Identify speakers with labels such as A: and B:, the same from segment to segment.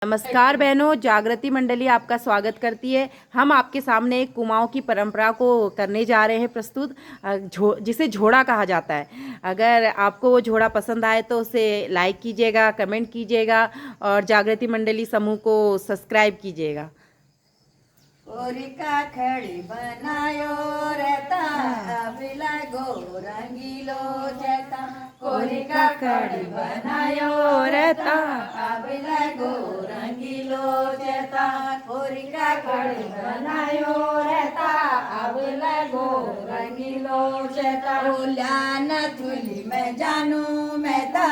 A: नमस्कार बहनों, जागृति मंडली आपका स्वागत करती है। हम आपके सामने एक कुमाऊं की परंपरा को करने जा रहे हैं प्रस्तुत, जिसे झोड़ा कहा जाता है। अगर आपको वो झोड़ा पसंद आए तो उसे लाइक कीजिएगा, कमेंट कीजिएगा और जागृति मंडली समूह को सब्सक्राइब कीजिएगा।
B: ओरिका खड़ी बनायो रहता अबिला गो रंगीलो जता कोरिका खड़ी बनायो रहता अबिला गो रंगीलो जता कोरिका खड़ी बनायो रहता अबिला गो रंगीलो जता ल्याना थुली में जानू मेहता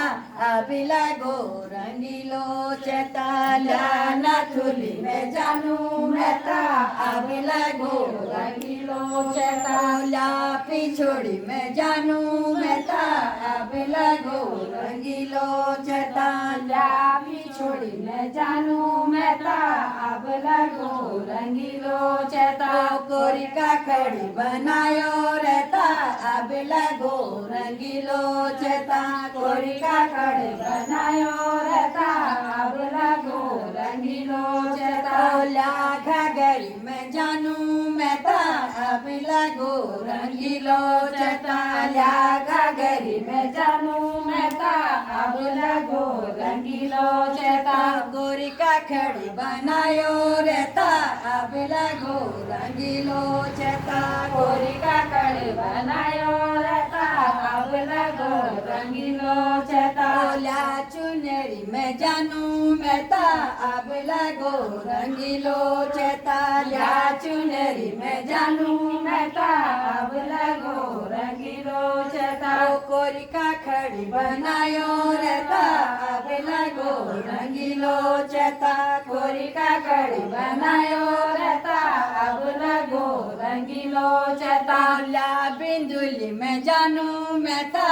B: अबिला गो रंगीलो जता ल्याना थुली में जानू मेहता अबिला गो रंगीलो चेता ला पिछोड़ी में जानू मेहता अबिला गो रंगीलो चेता ला पिछोड़ी में जानू मेहता अबिला गो रंगीलो चेता कोरिका खड़ी बनायो रहता अबिला गो रंगीलो चेता कोरिका खड़ी बनायो रहता अबिला गो रंगीलो चेता ला घाघरी में जानू मेहता अबिला गो रंगीलो चेता ला घाघरी में जानू मेहता अबिला गो रंगीलो चेता कोरिका खड़ी बनायो रहता अबिला गो रंगीलो चेता कोरिका खड़ी बनायो रहता अबिला गो रंगीलो चेता ला चुनरी में जानू मेहता अबिला गो रंगीलो चेता ला चुनरी में जानू मेहता अबिला गो रंगीलो चेता कोरिका खड़ी बनायो रहता अबिला गो रंगीलो चेता कोरिका खड़ी बनायो रहता अबिला गो रंगीलो चेता ला बिंदुली में जानू मेहता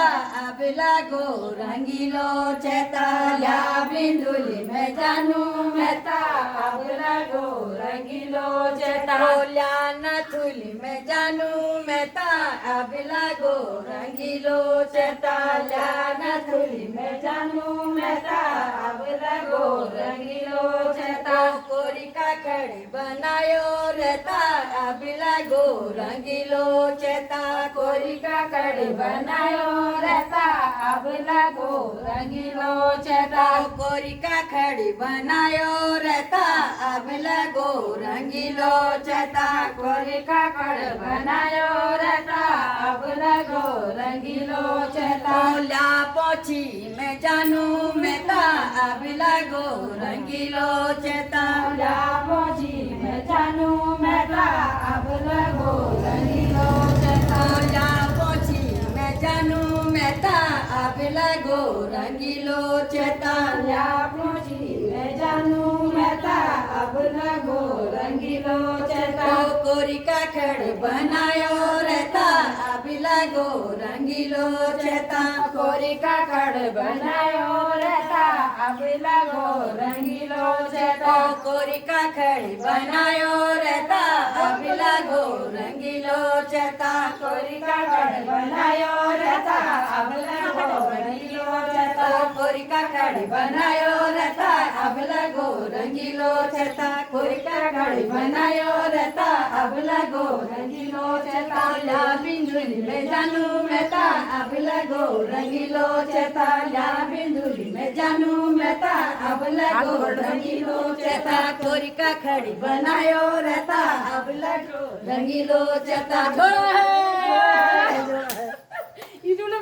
B: अबिला गो रंगीलो चेता ला बिंदुली में जानू मेहता अबिला गो रंगीलो चेता ला नथुली में जानू मेहता अबिला गो रंगीलो चेता ला नथुली में जानू मेहता अबिला गो रंगीलो चेता कोरिका खड़ी बनायो रहता अबिला गो रंगीलो चेता कोरिका खड़ी बनायो रहता अबिला गो रंगीलो चेता कोरिका खड़ी बनायो रहता अबिला गो रंगीलो चेता कोरिका खड़ी बनायो रहता अबिला गो रंगीलो चेता ला पोछी में जानू मेहता अबिला गो रंगीलो चेता ला पोछी में जानू मेहता अबिला गो रंगीलो चेता ला पोछी में जानू मेहता अबिला गो रंगीलो चेता ला पोछी में जानू मेहता अबिला गो रंगीलो चेता कोरिका खड़ी बनायो रहता अबिला गो रंगीलो चेता कोरिका खड़ी बनायो रहता अबिला गो रंगीलो चेता कोरिका खड़ी बनायो रहता अबिला गो रंगीलो चेता कोरिका खड़ी बनायो रहता अबिला गो रंगीलो चेता कोरिका खड़ी बनायो रहता अबिला गो रंगीलो चेता कोरिका खड़ी बनायो रहता अबिला गो रंगीलो चेता ला बिंदुली में जानू मेहता अबिला गो रंगीलो चेता ला बिंदुली में जानू मेहता अबिला गो रंगीलो चेता कोरिका खड़ी बनायो रहता अबिला गो रंगीलो चेता।